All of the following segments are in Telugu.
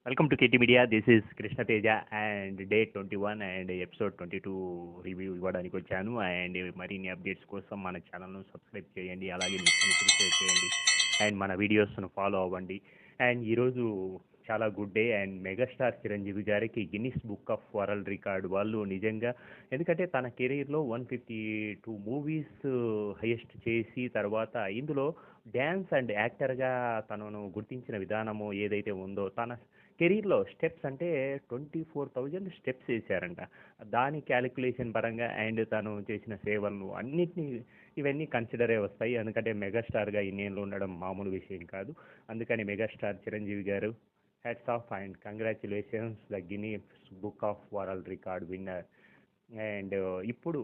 Welcome to KT Media. This is Krishna Teja and day 21 and episode 22 review ఇవ్వడానికి వచ్చాను. అండ్ మరిన్ని అప్డేట్స్ కోసం మన ఛానల్ను సబ్స్క్రైబ్ చేయండి, అలాగే మీ ఫ్రెండ్స్కి షేర్ చేయండి అండ్ మన వీడియోస్ను ఫాలో అవ్వండి. అండ్ ఈరోజు చాలా good day. And megastar Chiranjeevi గారికి Guinness book of world record వాళ్ళు నిజంగా, ఎందుకంటే తన కెరీర్లో 152 మూవీస్ హైయెస్ట్ చేసి తర్వాత ఇందులో డ్యాన్స్ అండ్ యాక్టర్గా తనను గుర్తించిన విధానము ఏదైతే ఉందో, తన కెరీర్లో స్టెప్స్ అంటే 24,000 స్టెప్స్ వేశారంట. దాని క్యాలిక్యులేషన్ పరంగా అండ్ తను చేసిన సేవలను అన్నిటినీ ఇవన్నీ కన్సిడరే వస్తాయి. ఎందుకంటే మెగాస్టార్గా ఇన్నేళ్ళు ఉండడం మామూలు విషయం కాదు. అందుకని మెగాస్టార్ చిరంజీవి గారు hats off and congratulations the Guinness book of world record winner. And ఇప్పుడు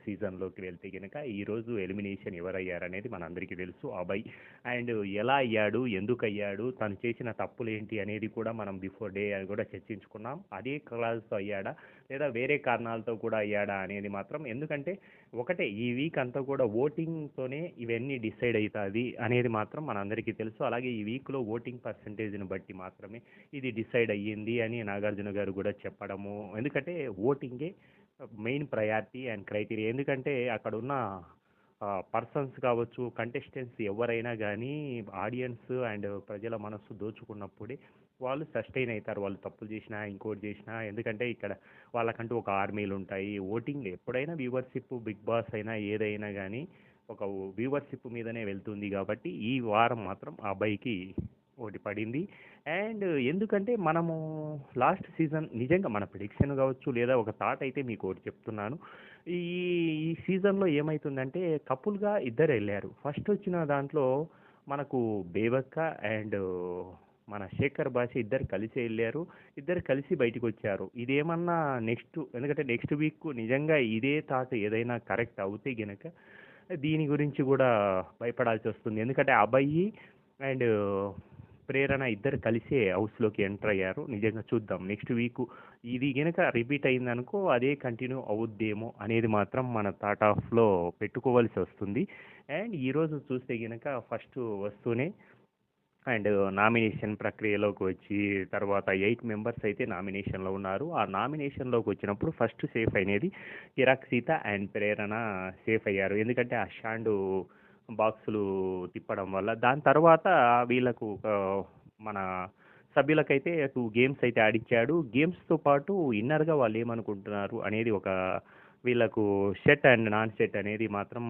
సీజన్లోకి వెళ్తే కనుక ఈరోజు ఎలిమినేషన్ ఎవరయ్యారనేది మనందరికీ తెలుసు, అభయ్. అండ్ ఎలా అయ్యాడు, ఎందుకు అయ్యాడు, తను చేసిన తప్పులు ఏంటి అనేది కూడా మనం బిఫోర్ డే అని కూడా చర్చించుకున్నాం. అదే క్లాస్తో అయ్యాడా లేదా వేరే కారణాలతో కూడా అయ్యాడా అనేది మాత్రం, ఎందుకంటే ఒకటే ఈ వీక్ అంతా కూడా ఓటింగ్తోనే ఇవన్నీ డిసైడ్ అవుతుంది అనేది మాత్రం మనందరికీ తెలుసు. అలాగే ఈ వీక్లో ఓటింగ్ పర్సంటేజ్ని బట్టి మాత్రమే ఇది డిసైడ్ అయ్యింది అని నాగార్జున గారు కూడా చెప్పడము. ఎందుకంటే ఓటింగే మెయిన్ ప్రయారిటీ అండ్ క్రైటీరియా. ఎందుకంటే అక్కడ ఉన్న పర్సన్స్ కావచ్చు, కంటెస్టెంట్స్ ఎవరైనా కానీ ఆడియన్స్ అండ్ ప్రజల మనస్సు దోచుకున్నప్పుడే వాళ్ళు సస్టైన్ అవుతారు, వాళ్ళు తప్పులు చేసినా ఇంకోటి చేసినా. ఎందుకంటే ఇక్కడ వాళ్ళకంటూ ఒక ఆర్మీలు ఉంటాయి. ఓటింగ్ ఎప్పుడైనా వ్యూవర్షిప్, బిగ్ బాస్ అయినా ఏదైనా కానీ ఒక వ్యూవర్షిప్ మీదనే వెళ్తుంది. కాబట్టి ఈ వారం మాత్రం ఆ అబ్బాయికి ఒకటి పడింది. అండ్ ఎందుకంటే మనము లాస్ట్ సీజన్ నిజంగా మన ప్రిడిక్షన్ కావచ్చు లేదా ఒక థాట్ అయితే మీకు ఒకటి చెప్తున్నాను. ఈ ఈ సీజన్లో ఏమవుతుందంటే కపుల్గా ఇద్దరు వెళ్ళారు. ఫస్ట్ వచ్చిన దాంట్లో మనకు బేబక్క అండ్ మన శేఖర్ భాష ఇద్దరు కలిసి వెళ్ళారు, ఇద్దరు కలిసి బయటకు వచ్చారు. ఇదేమన్నా ఎందుకంటే నెక్స్ట్ వీక్ నిజంగా ఇదే థాట్ ఏదైనా కరెక్ట్ అవుతే గనక దీని గురించి కూడా భయపడాల్సి వస్తుంది. ఎందుకంటే అబ్బాయి అండ్ ప్రేరణ ఇద్దరు కలిసే హౌస్లోకి ఎంటర్ అయ్యారు. నిజంగా చూద్దాం నెక్స్ట్ వీక్ ఇది కనుక రిపీట్ అయిందనుకో అదే కంటిన్యూ అవుద్దేమో అనేది మాత్రం మన థాట్ ఆఫ్లో పెట్టుకోవాల్సి వస్తుంది. అండ్ ఈరోజు చూస్తే కనుక ఫస్ట్ వస్తూనే అండ్ నామినేషన్ ప్రక్రియలోకి వచ్చి తర్వాత 8 మెంబర్స్ అయితే నామినేషన్లో ఉన్నారు. ఆ నామినేషన్లోకి వచ్చినప్పుడు ఫస్ట్ సేఫ్ అయినది కిరాక్ సీత అండ్ ప్రేరణ సేఫ్ అయ్యారు. ఎందుకంటే ఆ షాండు బాక్సులు తిప్పడం వల్ల. దాని తర్వాత వీళ్ళకు మన సభ్యులకైతే 2 గేమ్స్ అయితే ఆడిచ్చాడు. గేమ్స్తో పాటు ఇన్నర్గా వాళ్ళు ఏమనుకుంటున్నారు అనేది ఒక వీళ్ళకు సెట్ అండ్ నాన్ సెట్ అనేది మాత్రం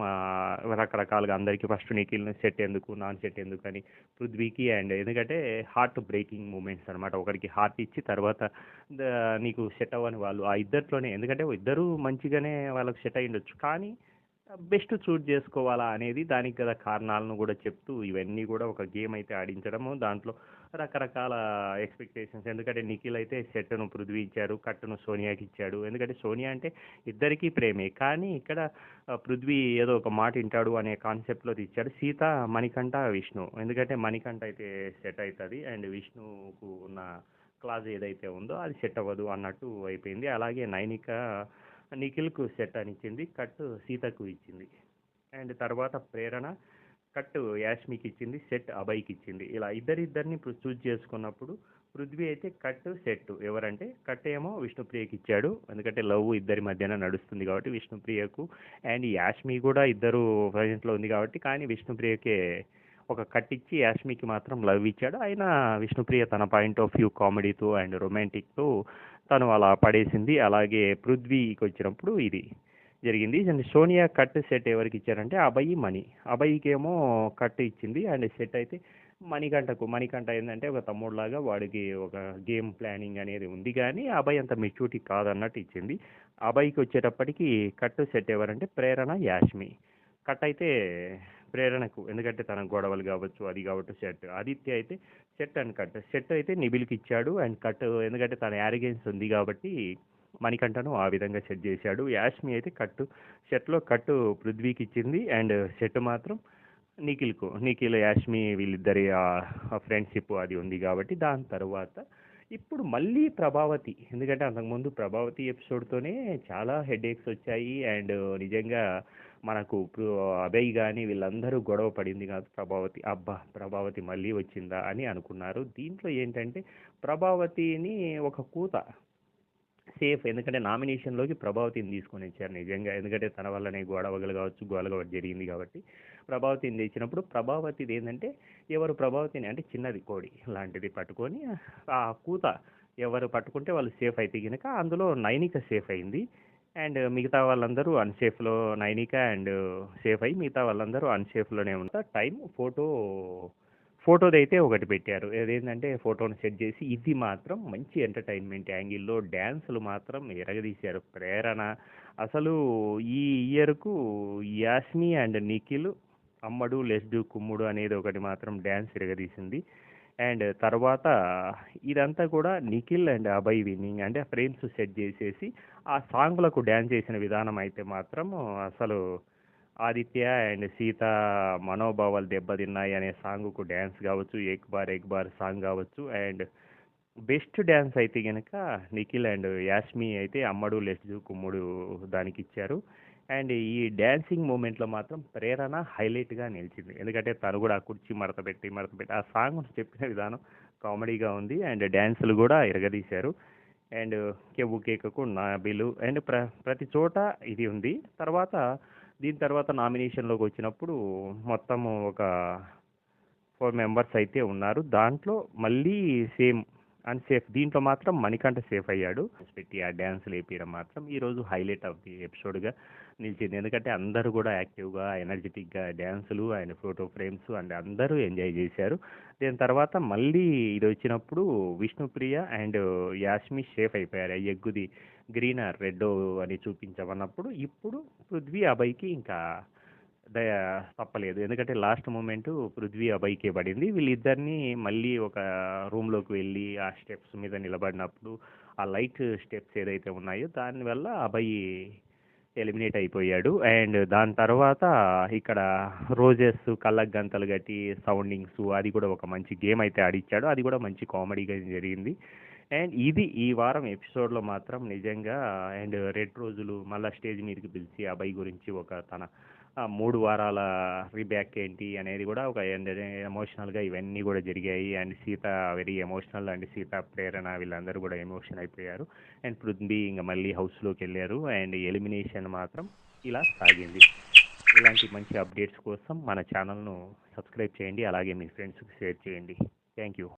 రకరకాలుగా అందరికీ ఫస్ట్ నిఖిల్ సెట్ ఎందుకు, నాన్ సెట్ ఎందుకు అని పృథ్వీకి. అండ్ ఎందుకంటే హార్ట్ బ్రేకింగ్ మూమెంట్స్ అనమాట. ఒకరికి హార్ట్ ఇచ్చి తర్వాత నీకు సెట్ అవ్వని వాళ్ళు ఆ ఇద్దరిలోనే, ఎందుకంటే ఇద్దరు మంచిగానే వాళ్ళకి సెట్ అయ్యి ఉండొచ్చు, కానీ బెస్ట్ చూజ్ చేసుకోవాలా అనేది దానికి గల కారణాలను కూడా చెప్తూ ఇవన్నీ కూడా ఒక గేమ్ అయితే ఆడించడము. దాంట్లో రకరకాల ఎక్స్పెక్టేషన్స్, ఎందుకంటే నిఖిల్ అయితే సెట్ను పృథ్వీ ఇచ్చారు, కట్టును సోనియాకి ఇచ్చాడు. ఎందుకంటే సోనియా అంటే ఇద్దరికీ ప్రేమే, కానీ ఇక్కడ పృథ్వీ ఏదో ఒక మాట వింటాడు అనే కాన్సెప్ట్లో ఇచ్చాడు. సీత, మణికంఠ, విష్ణు. ఎందుకంటే మణికంఠ అయితే సెట్ అవుతుంది అండ్ విష్ణుకు ఉన్న క్లాజ్ ఏదైతే ఉందో అది సెట్ అవ్వదు అన్నట్టు అయిపోయింది. అలాగే నైనిక నిఖిల్కు సెట్ అని ఇచ్చింది, కట్టు సీతకు ఇచ్చింది. అండ్ తర్వాత ప్రేరణ కట్టు యాష్మికి ఇచ్చింది, సెట్ అభయ్కి ఇచ్చింది. ఇలా ఇద్దరిద్దరిని చూజ్ చేసుకున్నప్పుడు పృథ్వీ అయితే కట్టు సెట్ ఎవరంటే కట్ ఏమో విష్ణుప్రియకి ఇచ్చాడు. ఎందుకంటే లవ్ ఇద్దరి మధ్యన నడుస్తుంది కాబట్టి విష్ణుప్రియకు. అండ్ యాష్మి కూడా ఇద్దరు ప్రజెంట్లో ఉంది కాబట్టి, కానీ విష్ణుప్రియకే ఒక కట్ ఇచ్చి యాష్మికి మాత్రం లవ్ ఇచ్చాడు. అయినా విష్ణుప్రియ తన పాయింట్ ఆఫ్ వ్యూ కామెడీతో అండ్ రొమాంటిక్తో తను అలా పడేసింది. అలాగే పృథ్వీకి వచ్చినప్పుడు ఇది జరిగింది. అండ్ సోనియా కట్ సెట్ ఎవరికి ఇచ్చారంటే అభయ్, మణి. అభయ్కి ఏమో కట్ ఇచ్చింది అండ్ సెట్ అయితే మణికంఠ ఏంటంటే ఒక తమ్ముడులాగా వాడికి ఒక గేమ్ ప్లానింగ్ అనేది ఉంది, కానీ అభయ్ అంత మెచ్యూరిటీ కాదన్నట్టు ఇచ్చింది. అభయ్కి వచ్చేటప్పటికి కట్ సెట్ ఎవరంటే ప్రేరణ, యాష్మి. కట్ అయితే ప్రేరణకు, ఎందుకంటే తన గొడవలు కావచ్చు అది కావచ్చు సెట్. ఆదిత్య అయితే సెట్ అండ్ కట్. సెట్ అయితే నిబిల్కి ఇచ్చాడు అండ్ కట్ ఎందుకంటే తన యారిగెన్స్ ఉంది కాబట్టి మణికంఠను ఆ విధంగా సెట్ చేశాడు. యాష్మి అయితే సెట్లో కట్టు పృథ్వీకి ఇచ్చింది అండ్ సెట్ మాత్రం నిఖిల్ యాష్మి వీళ్ళిద్దరి ఫ్రెండ్షిప్ అది ఉంది కాబట్టి. దాని తర్వాత ఇప్పుడు మళ్ళీ ప్రభావతి, ఎందుకంటే అంతకుముందు ప్రభావతి ఎపిసోడ్తోనే చాలా హెడేక్స్ వచ్చాయి అండ్ నిజంగా మనకు అభయ్ కానీ వీళ్ళందరూ గొడవ పడింది కాదు ప్రభావతి, అబ్బా ప్రభావతి మళ్ళీ వచ్చిందా అని అనుకున్నారు. దీంట్లో ఏంటంటే ప్రభావతిని ఒక కూత సేఫ్, ఎందుకంటే నామినేషన్లోకి ప్రభావతిని తీసుకొని వచ్చారు నిజంగా. ఎందుకంటే తన వల్లనే గొడవలు కావచ్చు, గొడవ జరిగింది కాబట్టి ప్రభావతిని తెచ్చినప్పుడు ప్రభావతిది ఏంటంటే ఎవరు ప్రభావతిని అంటే చిన్నది కోడి లాంటిది పట్టుకొని ఆ కూత ఎవరు పట్టుకుంటే వాళ్ళు సేఫ్ అయితే కనుక అందులో నైనిక సేఫ్ అయింది. అండ్ మిగతా వాళ్ళందరూ అన్సేఫ్లో, నైనిక అండ్ సేఫ్ అయ్యి మిగతా వాళ్ళందరూ అన్సేఫ్లోనే ఉంటారు. టైం ఫోటోదైతే ఒకటి పెట్టారు. ఏదేంటంటే ఫోటోని సెట్ చేసి ఇది మాత్రం మంచి ఎంటర్టైన్మెంట్ యాంగిల్లో డ్యాన్సులు మాత్రం ఎరగదీశారు. ప్రేరణ అసలు ఈ ఇయర్కు యాస్మి అండ్ నిఖిల్ అమ్మడు లెస్డు కుమ్ముడు అనేది ఒకటి మాత్రం డ్యాన్స్ ఎరగదీసింది. అండ్ తర్వాత ఇదంతా కూడా నిఖిల్ అండ్ అభయ్ విన్నింగ్, అంటే ఫ్రేమ్స్ సెట్ చేసేసి ఆ సాంగ్లకు డ్యాన్స్ చేసిన విధానం అయితే మాత్రం అసలు ఆదిత్య అండ్ సీత మనోభావాలు దెబ్బతిన్నాయి అనే సాంగ్కు డ్యాన్స్ కావచ్చు, ఎక్ బార్ సాంగ్ కావచ్చు. అండ్ బెస్ట్ డ్యాన్స్ అయితే కనుక నిఖిల్ అండ్ యాస్మి అయితే అమ్మడు లెస్జు కుమ్ముడు దానికి ఇచ్చారు. అండ్ ఈ డ్యాన్సింగ్ మూమెంట్లో మాత్రం ప్రేరణ హైలైట్గా నిలిచింది. ఎందుకంటే తను కూడా ఆ కుర్చీ మడత పెట్టి ఆ సాంగ్ చెప్పిన విధానం కామెడీగా ఉంది. అండ్ డ్యాన్సులు కూడా ఎరగదీశారు. అండ్ కెవ్వు కేకకు నాబిలు అండ్ ప్రతి చోట ఇది ఉంది. దీని తర్వాత నామినేషన్లోకి వచ్చినప్పుడు మొత్తం ఒక 4 మెంబర్స్ అయితే ఉన్నారు. దాంట్లో మళ్ళీ సేమ్ అన్సేఫ్, దీంట్లో మాత్రం మణికంఠ సేఫ్ అయ్యాడు. పెట్టి ఆ డ్యాన్స్లు వేపించడం మాత్రం ఈరోజు హైలైట్ ఆఫ్ ది ఎపిసోడ్గా నిలిచింది. ఎందుకంటే అందరూ కూడా యాక్టివ్గా ఎనర్జెటిక్గా డ్యాన్సులు అండ్ ఫోటో ఫ్రేమ్స్ అండ్ అందరూ ఎంజాయ్ చేశారు. దీని తర్వాత మళ్ళీ ఇది వచ్చినప్పుడు విష్ణుప్రియ అండ్ యాస్మి సేఫ్ అయిపోయారు. ఎగ్గుది గ్రీన్ ఆర్ రెడ్ అని చూపించమన్నప్పుడు ఇప్పుడు పృథ్వీ అభయ్కి ఇంకా తప్పలేదు. ఎందుకంటే లాస్ట్ మూమెంట్ పృథ్వీ అభయ్కే పడింది. వీళ్ళిద్దరిని మళ్ళీ ఒక రూమ్లోకి వెళ్ళి ఆ స్టెప్స్ మీద నిలబడినప్పుడు ఆ లైట్ స్టెప్స్ ఏదైతే ఉన్నాయో దానివల్ల అభయ్ ఎలిమినేట్ అయిపోయాడు. అండ్ దాని తర్వాత ఇక్కడ రోజెస్ కళ్ళకు గంతలు కట్టి సౌండింగ్స్ అది కూడా ఒక మంచి గేమ్ అయితే ఆడిచ్చాడు. అది కూడా మంచి కామెడీగా జరిగింది. అండ్ ఇది ఈ వారం ఎపిసోడ్లో మాత్రం నిజంగా. అండ్ 2 రోజులు మళ్ళీ స్టేజ్ మీదకి పిలిచి అభయ్ గురించి ఒక తన 3 వారాల రీబ్యాక్ ఏంటి అనేది కూడా ఒక ఎమోషనల్గా ఇవన్నీ కూడా జరిగాయి. And Sita very emotional, and Sita Prerana వీళ్ళందరూ కూడా ఎమోషన్ అయిపోయారు. అండ్ పృథ్వీ ఇంకా మళ్ళీ హౌస్లోకి వెళ్ళారు. అండ్ ఎలిమినేషన్ మాత్రం ఇలా సాగింది. ఇలాంటి మంచి అప్డేట్స్ కోసం మన ఛానల్ను సబ్స్క్రైబ్ చేయండి, అలాగే మీ ఫ్రెండ్స్కి షేర్ చేయండి. Thank you.